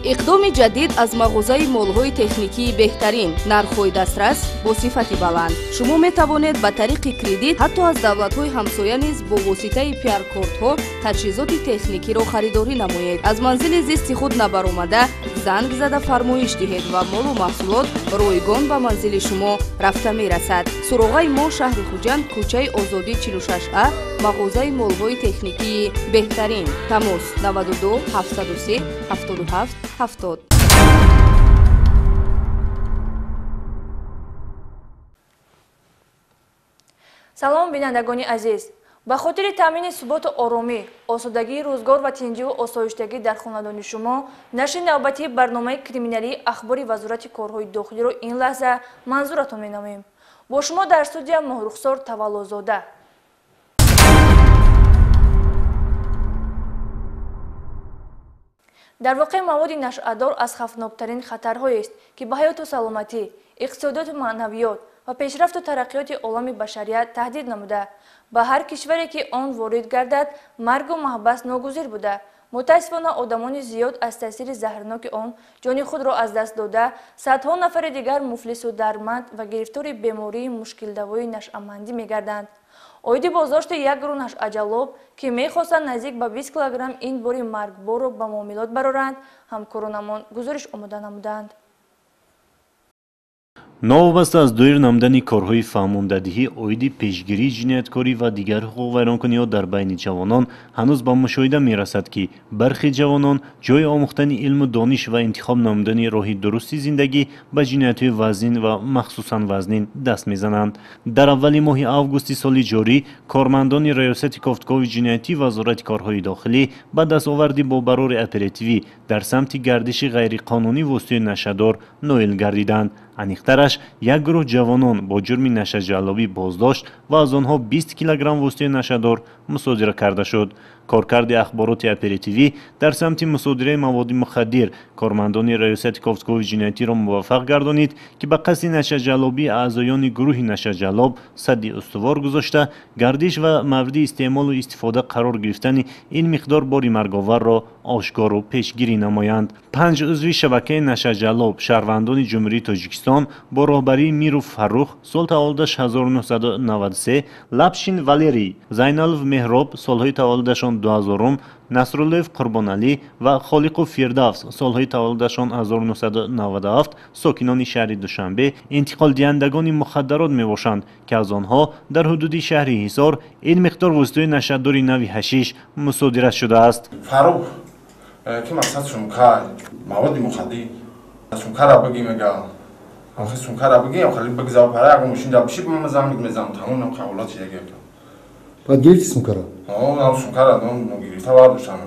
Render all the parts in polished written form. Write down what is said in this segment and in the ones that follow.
اقدام جدید از مغازه مال‌های تکنیکی بهترین، نرخ‌های دسترس با صفت بلند. شما می توانید به طریق کردیت حتی از دولت‌های همسایه نیز با واسطه PR کارت‌ها تجهیزات تکنیکی را خریداری نمایید. از منزل زیست خود نبرآمده زنگ زده فرمایش دهید و مال و محصولات رایگان به منزل شما رفته می‌رسد. سراغه ما شهر خوجند، کوچه آزادی 46A، مغازه مال‌های تکنیکی بهترین. تماس 92 703 77 70. سلام بینندگان عزیز. به خاطر تامین ثبات و آرامی، آسودگی روزگار و تنظیم و آسایشتگی در خانواده شما، نشر نوبتی برنامه کریمینالی اخبار وزارت کارهای داخلی را این لحظه منظورتان می‌نماییم. با شما در استودیو مهرخسار تولازاده. در واقع مواد نشعه‌دار از خطرناکترین خطرهایی است که به حیات و سلامتی، اقتصادیات و معنویات و پیشرفت و ترقیات عالم بشریت تهدید نموده. به هر کشوری که آن وارد گردد مرگ و محبس ناگزیر بوده. متاسفانه آدمان زیاد از تاثیر زهرناک آن جان خود را از دست داده، صدها نفر دیگر مفلس و درمند و گرفتار بیماری مشکل دوای نشأه‌مندی می‌گردند. عاید بازداشت یک گروه نشأه‌جلاب که می‌خواستند نزدیک به 20 کیلوگرم این باری مرگبار را به معاملات برآورند، همکارانمان گزارش آماده نمودند. نوابسته از دایر نمودن کارهای فهماندهی عاید پیشگیری جنایتکاری و دیگر حقوق ویرانکنی‌ها در بین جوانان هنوز به مشاهده می‌رسد که برخی جوانان جای آموختن علم و دانش و انتخاب نمودن راه درستی زندگی به جنایت‌های وزین و مخصوصاً وزنین دست می‌زنند. در اول ماه آگوست سال جاری کارمندان ریاست کافتگاه جنایتی وزارت کارهای داخلی با دستاوردی با برار اپراتیوی در سمت گردش غیرقانونی وسیله نشه‌دار نائل گردیدند. انیخترش یک گروه جوانان با جرم نشه‌جلابی بازداشت و از آنها 20 کیلوگرم وسیله نشه‌دار مصادره کرده شد. کارکرد اخبارات اپراتیوی در سمت مصادره مواد مخدر کارمندان ریاست کافتگاه جنایتی را موفق گردانید که به قصد نشه‌جلابی اعضایان گروه نشه‌جلاب سد استوار گذاشته گردش و مورد استعمال و استفاده قرار گرفتن این مقدار باری مرگاور را آشکار و پیشگیری نمایند. 5 عضو شبکه نشه‌جلاب شهروندان جمهوری تاجیکستان با راهبری میرو فروخ سال تولدش 1993، لبشین والری، زینالف مهراب سالهای تولدشان 2000، نصرالله قربانعلی و خالق و فردوس سالهای تولدشان 1997 ساکنان شهر دوشنبه انتقال دهندگان مخدرات میباشند که از آنها در حدود شهر حصار این مقدار وسیله نشه‌دار نوی حشیش مصادره شده است. فروخ که مقصدشون که مواد مخدر سونکر بگی میگه آخه سونکر بگی آخه بگذار پره اگه ماشین جا بشی بمزم میگم تمام نم خولات دیگه بعد گرفتی سونکر نه سونکر نه گرفته برداشتم.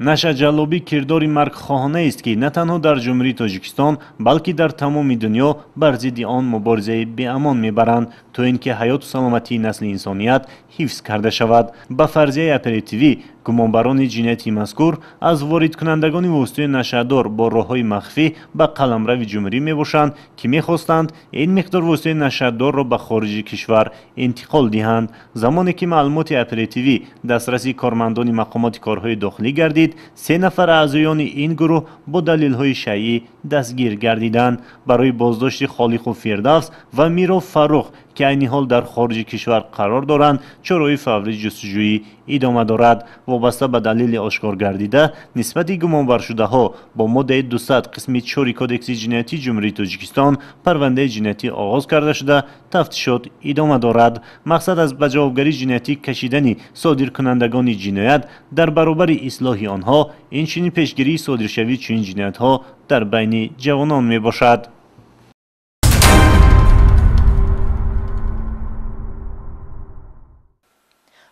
نشه‌جلابی کرداری مرگخواهانه است که نه تنها در جمهوری تاجیکستان بلکه در تمام دنیا بر ضد آن مبارزه به امان میبرند تا اینکه حیات و سلامتی نسل انسانیت حفظ کرده شود. به فرضیه اپراتیوی گمانبران جنایتی مذکور از وارد کنندگان وسیله نشه‌دار با راه‌های مخفی به قلمرو جمهوری میباشند که میخواستند این مقدار وسیله نشه‌دار را به خارج کشور انتقال دهند. زمانی که معلومات اپراتیوی دسترسی کارمندان مقامات کارهای داخلی گردید، 3 نفر اعضایان این گروه با دلیل‌های شیعی دستگیر گردیدند. برای بازداشت خالق و فردوس و میرو فروخ که این حال در خارج کشور قرار دارند چرای فوری جستجویی ادامه دارد. وابسته به دلیل آشکار گردیده نسبت گمانبر شده ها با ماده 200 قسم 4 کدکس جنایتی جمهوری تاجیکستان پرونده جنایتی آغاز کرده شده تفتیشات ادامه دارد. مقصد از به جوابگری جنایتی کشیدن صادرکنندگان جنایت در برابر اصلاح آنها این چنین پیشگیری صادرشوی چنین جنایت ها در بین جوانان می باشد.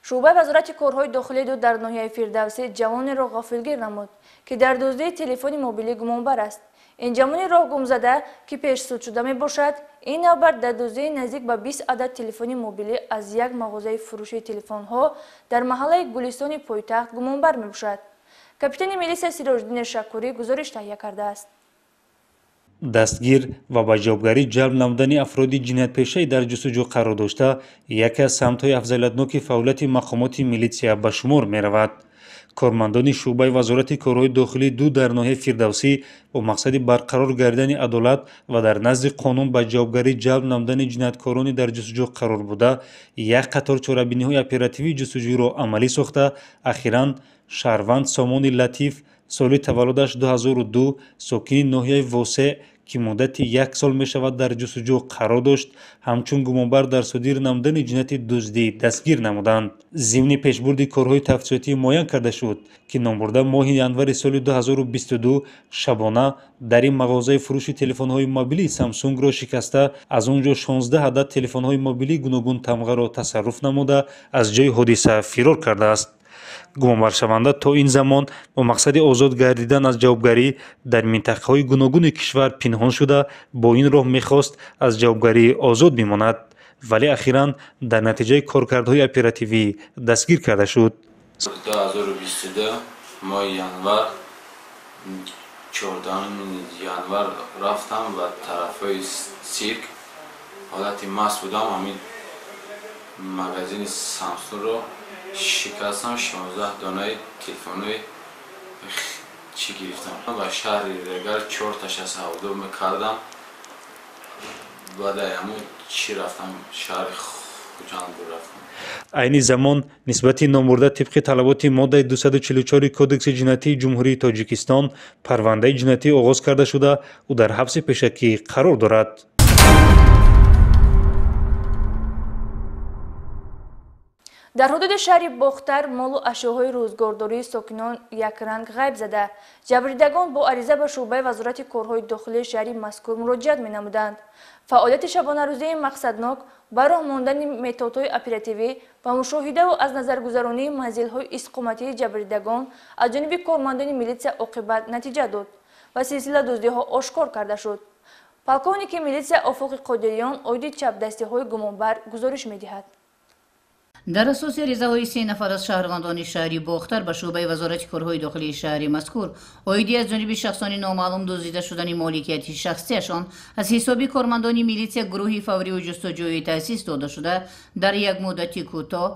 شعبه وزارت کارهای داخلی دو در ناحیه فردوسی جوان را غافلگیر نمود که در دزدی تلفن موبیلی گمانبر است. این جوان راه گم زده که پیشسود شده می باشد این نوبت در دزدی نزدیک به 20 عدد تلفن موبیلی از یک مغازه فروش تلفن ها در محله گلستان پایتخت گمانبر می باشد. کاپیتان میلیس سیراج‌الدین شکوری گزارش تهیه کرده است. دستگیر و با جوابگری جلب نمودن افراد جنایت پیشه در جستجو قرار داشته یکی از سمت‌های افضلیت‌ناک فعالیت مقامات میلیسیا به شمار می‌رود. кормандони шӯъбаи вазорати корҳои дохилӣ ду дар ноҳияи фирдавсӣ бо мақсади барқарор гардидани адолат ва дар назди қонун ба ҷавобгарӣ ҷалб намудани ҷинояткорони дар ҷустуҷӯ қарор буда як қатор чорабиниҳои оперативии ҷустуҷӯиро амалӣ сохта ахиран шаҳрванд Сомони Латиф соли таваллудаш 2002 сокини ноҳияи Восеъ ки муддати 1 сол мешавад дар ҷустуҷӯ қарор дошт ҳамчун гумонбар дар содир намудани ҷинояти дуздӣ дастгир намуданд. зимни пешбурди корҳои тафтишотӣ муайян карда шуд ки номбурда моҳи январи соли 2022 шабона дари мағозаи фурӯши телефонҳои мобилии Samsungро шикаста аз он ҷо 16 адад телефонҳои мобилии гуногун тамғаро тасарруф намуда аз ҷои ҳодиса фирор кардааст. гумонбаршаванда то ин замон бо мақсади озод гардидан аз ҷавобгарӣ дар минтақаҳои гуногуни кишвар пинҳон шуда бо ин роҳ мехост аз ҷавобгарӣ озод бимонад, вале ахиран дар натиҷаи коркардҳои оперативӣ дастгир карда шуд. 2022 моҳи январ 14 январ рафтам ба тарафҳои сирк ҳолати маст будам ҳамин магазини Samsungро шикастам 16 донаи телефонои чӣ гирифтам ба шаҳри Регар 4 ташас ҳавдо мекардам баъд ҳамон чӣ рафтам шаҳри Хуҷанд рафтам. айни замон нисбати номбурда тибқи талаботи моддаи 244 кодекси ҷиноятии ҷумҳурии Тоҷикистон парвандаи ҷиноятӣ оғоз карда шуда ӯ дар ҳабси пешакӣ қарор дорад. дар ҳудуди шаҳри Бохтар молу ашёҳои рӯзгордории сокинон якранг ғайб зада ҷабрдидагон бо ариза ба шӯъбаи вазорати корҳои дохилии шаҳри мазкур муроҷиат менамуданд. фаъолияти шабонарӯзии мақсаднок ба роҳ мондани методҳои оперативӣ ва мушоҳидаву аз назаргузаронии манзилҳои иstiqomatии ҷабрдидагон аз ҷониби кормандони милитсия оқибат натиҷа дод ва силсила дуздиҳо ошкор карда шуд. полковники милитсия Офоқи Қодириён оиди чапдастиҳои гумонбар гузориш медиҳад. дар асоси аризаҳои 3 нафар аз шаҳрвандони шаҳри Бохтар ба шӯъбаи вазорати корҳои дохилии шаҳри мазкур оиди аз ҷониби шахсони номаълум дуздида шудани моликияти шахсияшон аз ҳисоби кормандони милитсия гурӯҳи фаврию ҷустуҷӯӣ таъсис дода шуда дар як муддати кӯтоҳ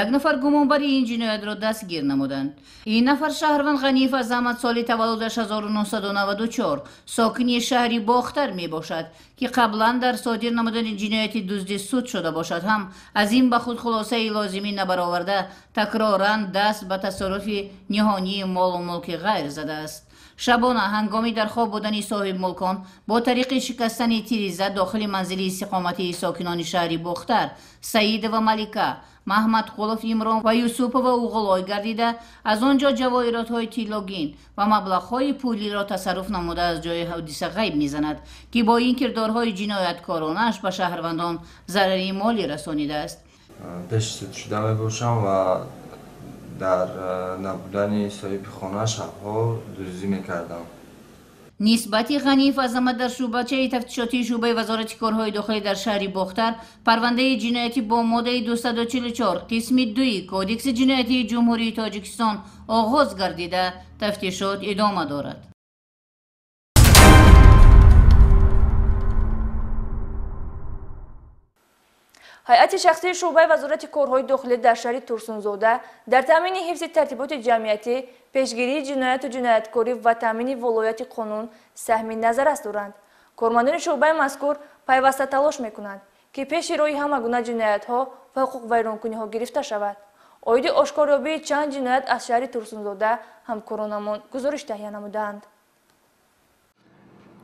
як нафар гумонбари ин ҷиноятро дастгир намуданд. ин нафар шаҳрванд Ғаниев Азамат соли таваллудаш 1994 сокини шаҳри Бохтар мебошад ки қаблан дар содир намудани ҷинояти дуздӣ суд шуда бошад ҳам аз ин ба худ хулосаи лозимӣ набароварда такроран даст ба тасарруфи ниҳонии молу мулки ғайр задааст. шабона ҳангоми дар хоб будани соҳибмулкон бо тариқи шикастани тириза дохили манзили истиқоматии сокинони шаҳри Бохтар Саидова Малика, Маҳмадқулов Имрон ва Юсупова уғулой гардида аз он ҷо ҷавоҳиротҳои тиллогин ва маблағҳои пулиро тасарруф намуда аз ҷои ҳодиса ғайб мезанад ки бо ин кирдорҳои ҷинояткоронаш ба шаҳрвандон зарари молӣ расонидааст. пеш суд шуда мебошам ва дар набудани соҳиби хона шабҳо дуздӣ мекардам. нисбати Ғаниев Азамат дар шӯъбачаи тафтишотии шӯъбаи вазорати корҳои дохилӣ дар шаҳри Бохтар парвандаи ҷиноятӣ бо моддаи 244 қисми 2 кодекси ҷиноятии ҷумҳурии Тоҷикистон оғоз гардида тафтишот идома дорад. ҳайати шахсии шӯъбаи вазорати корҳои дохилӣ дар шаҳри Турсунзода дар таъмини ҳифзи тартиботи ҷамъиятӣ, пешгирии ҷинояту ҷинояткорӣ ва таъмини волояти қонун саҳми назаррас доранд. кормандони шӯъбаи мазкур пайваста талош мекунанд ки пеши роҳи ҳама гуна ҷиноятҳо ва ҳуқуқвайронкуниҳо гирифта шавад. оиди ошкорёбии чанд ҷиноят аз шаҳри Турсунзода ҳамкоронамон гузориш таҳия намуданд.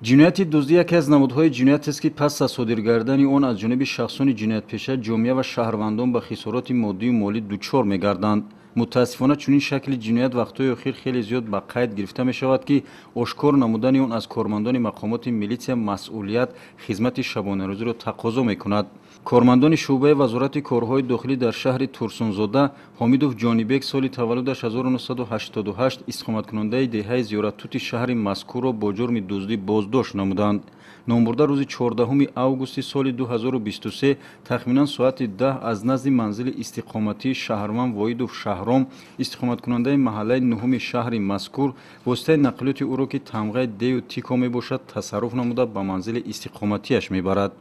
ҷинояти дуздӣ яке аз намудҳои ҷиноятест ки пас аз содир гардидани он аз ҷониби шахсони ҷиноятпеша ҷомеа ва шаҳрвандон ба хисороти моддию молӣ дучор мегарданд. мутаассифона чунин шакли ҷиноят вақтҳои охир хеле зиёд ба қайд гирифта мешавад ки ошкор намудани он аз кормандони мақомоти милитсия масъулият хизмати шабонарӯзиро тақозо мекунад. кормандони шӯъбаи вазорати корҳои дохилӣ дар шаҳри Турсунзода Ҳомидов Ҷонибек соли таваллудаш 1988 истиқоматкунандаи деҳаи зиёраттути шаҳри мазкурро бо ҷурми дуздӣ боздошт намуданд. номбурда рӯзи 14 августи соли 2023 тахминан соати 10 аз назди манзили истиқоматии шаҳрванд Воидов Шаҳром истиқоматкунандаи маҳаллаи 9 шаҳри мазкур воситаи нақлиёти ӯро ки тамғаи Дею Тико мебошад тасарруф намуда ба манзили истиқоматиаш мебарад.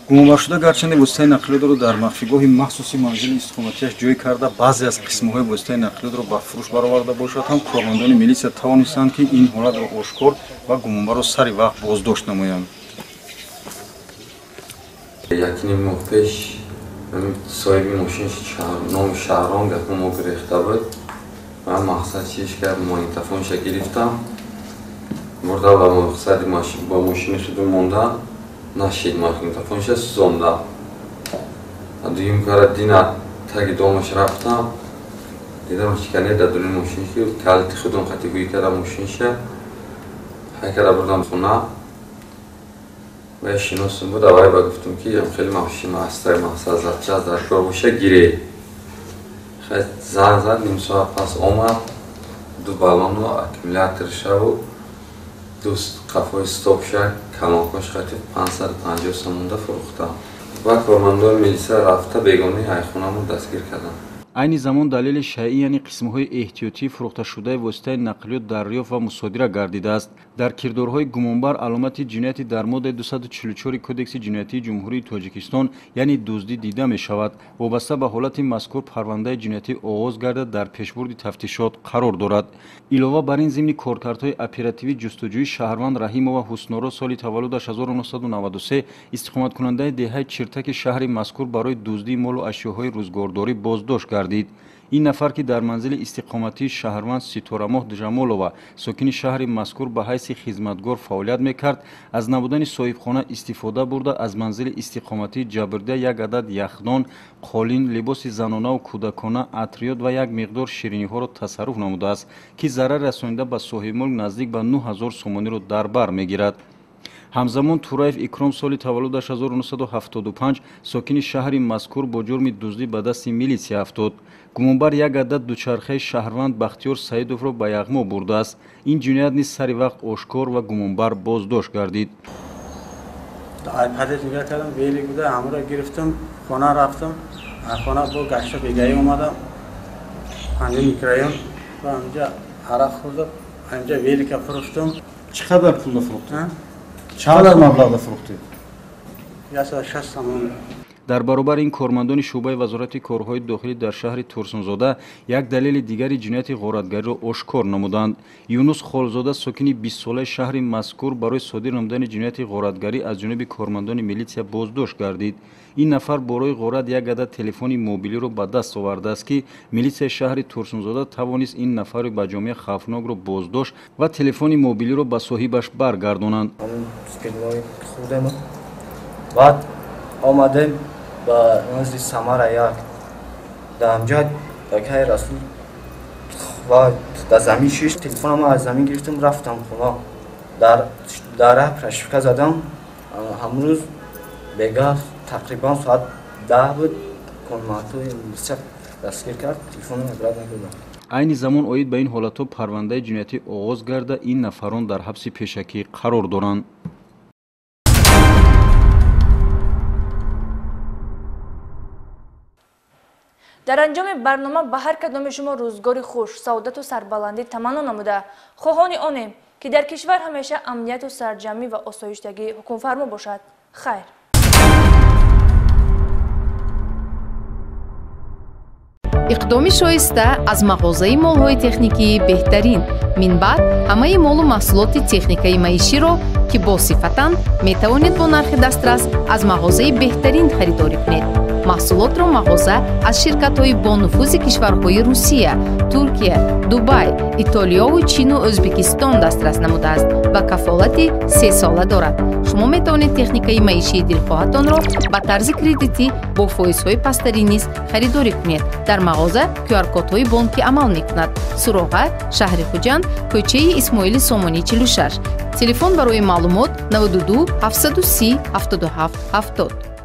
гумонбаршуда гарчанде воситаи нақлиётро дар махфигоҳи махсуси манзили истиқоматиаш ҷой карда баъзе аз қисмҳои воситаи нақлиётро ба фурӯш бароварда бошад, ҳам кормандони милитсия тавонистанд ки ин ҳолатро ошкор ва гумонбарро сари вақт боздошт намоянд. Якним моҳ пеш соҳиби мошини номи Шаҳрон гапҳо мо гирифта буд. Ман мақсад чиш кард, магнитофонша гирифтам. Бурда ба мақсади ба мошини худум монда нашид магнитофонша сӯзонда. Дуюм кара дина таги домаш рафтам. Дидам чикане дар дуни мошини ки калити худум қатигӯӣ кардам мошинша. Ҳай кара бурдам хона. Ва шиносум буд, авай ба гуфтам ки хеле машина астаи мақсад задчас дар кор боша гирей. Хай занг зад, ним соат пас омад. Ду балону аккумуляторшаву ду қафои стопша калонкош хати 550 сомонда фурӯхтам. Ва кормандони милисия рафта бегонаи айхонамро дастгир кардам. айни замон далели шайъӣ яъне қисмҳои эҳтиётии фурӯхташудаи воситаи нақлиёт дарёфт ва мусодира гардидааст. Дар кирдорҳои гумонбар аломати ҷинояти дар моддаи 244 кодекси ҷиноятии ҷумҳурии Тоҷикистон яъне дуздӣ дида мешавад. Вобаста ба ҳолати мазкур парвандаи ҷиноятӣ оғоз гарда дар пешбурди тафтишот қарор дорад. Илова бар ин зимни коркардҳои оперативии ҷустуҷӯи Шаҳрванд Раҳимова Ҳусноро соли таваллудаш 1993 истиқоматкунандаи деҳаи Чиртаки шаҳри мазкур барои дуздии молу ашёҳои рӯзгордорӣ боздошт гардид. ин нафар ки дар манзили истиқоматии Шаҳрванд Ситорамоҳ Ҷамолова сокини шаҳри мазкур ба ҳайси хизматгор фаъолият мекард, аз набудани соҳибхона истифода бурда аз манзили истиқоматии ҷабрдида як адад яхдон, қолин, либоси занонаву кӯдакона, атриёт ва як миқдор шириниҳоро тасарруф намудааст, ки зарар расонида ба соҳибмулк наздик ба 9000 сомониро дар бар мегирад. ҳамзамон Тураев Икром соли таваллудаш 1975 сокини шаҳри мазкур бо ҷурми дуздӣ ба дасти милитсия афтод. гумонбар як адад дучархаи Шаҳрванд Бахтиёр Саидовро ба яғмо бурдааст. ин ҷиноят низ сари вақт ошкор ва гумонбар боздошт гардид. айпад нигоҳ кардам, вели буда, ҳамаро гирифтам, хона рафтам, хона бо гашта бегаӣ омадам, ҳамин микрорайон ва ҳамҷа арақ хӯрдам, ҳамҷа велика фурӯхтам. چی قدر پول فروختی؟ چقدر مبلغ فروختی؟ 160 сомон. дар баробари ин кормандони шӯъбаи вазорати корҳои дохилӣ дар шаҳри Турсунзода як далели дигари ҷинояти ғоратгариро ошкор намуданд. Юнус Холзода сокини 20-солаи шаҳри мазкур барои содир намудани ҷинояти ғоратгарӣ аз ҷониби кормандони милитсия боздошт гардид. ин нафар борои ғорат як адад телефони мобилиро ба даст овардааст ки милитсияи шаҳри Турсунзода тавонист ин нафари ба ҷомеа хавфнокро боздошт ва телефони мобилиро ба соҳибаш баргардонанд. омадем ба назди Самара як дамҷад якай расул ва дар замин шиш телефонам аз замин гирифтам рафтам хона дар прошивка задам ҳамрӯз бега тақрибан соат 10 буд кормандои милитсия дастгир кард телефонам ибрат накардам. айни замон оид ба ин ҳолатҳо парвандаи ҷиноятӣ оғоз гарда ин нафарон дар ҳабси пешакӣ қарор доранд. дар анҷоми барнома ба ҳар кадоми шумо рӯзгори хуш, саодату сарбаландӣ таманно намуда хоҳони онем ки дар кишвар ҳамеша амнiyatу сарҷамӣ ва осоиштагӣ ҳукмфармо бошад. хайр. иқдоми шоиста аз мағозаи молҳои техникии беҳтарин. минбаъд ҳамаи молу маҳсулоти техникаи маиширо ки босифатанд метавонед бо нархи дастрас аз мағозаи беҳтарин харидорӣ кунед. маҳсулотро мағоза аз ширкатҳои бонуфузи кишварҳои Русия, Туркия, Дубай, Итолиёву Чину Ӯзбекистон дастрас намудааст ва кафолати 3 сола дорад. шумо метавонед техникаи маишии дилхоҳатонро ба тарзи кредитӣ бо фоизҳои пасттарӣ низ харидорӣ кунед. дар мағоза QR-кодҳои бонкӣ амал мекунад. Суроға, шаҳри Хуҷанд, кӯчаи Исмоили Сомонӣ 46. Телефон барои маълумот 92 730 77 70.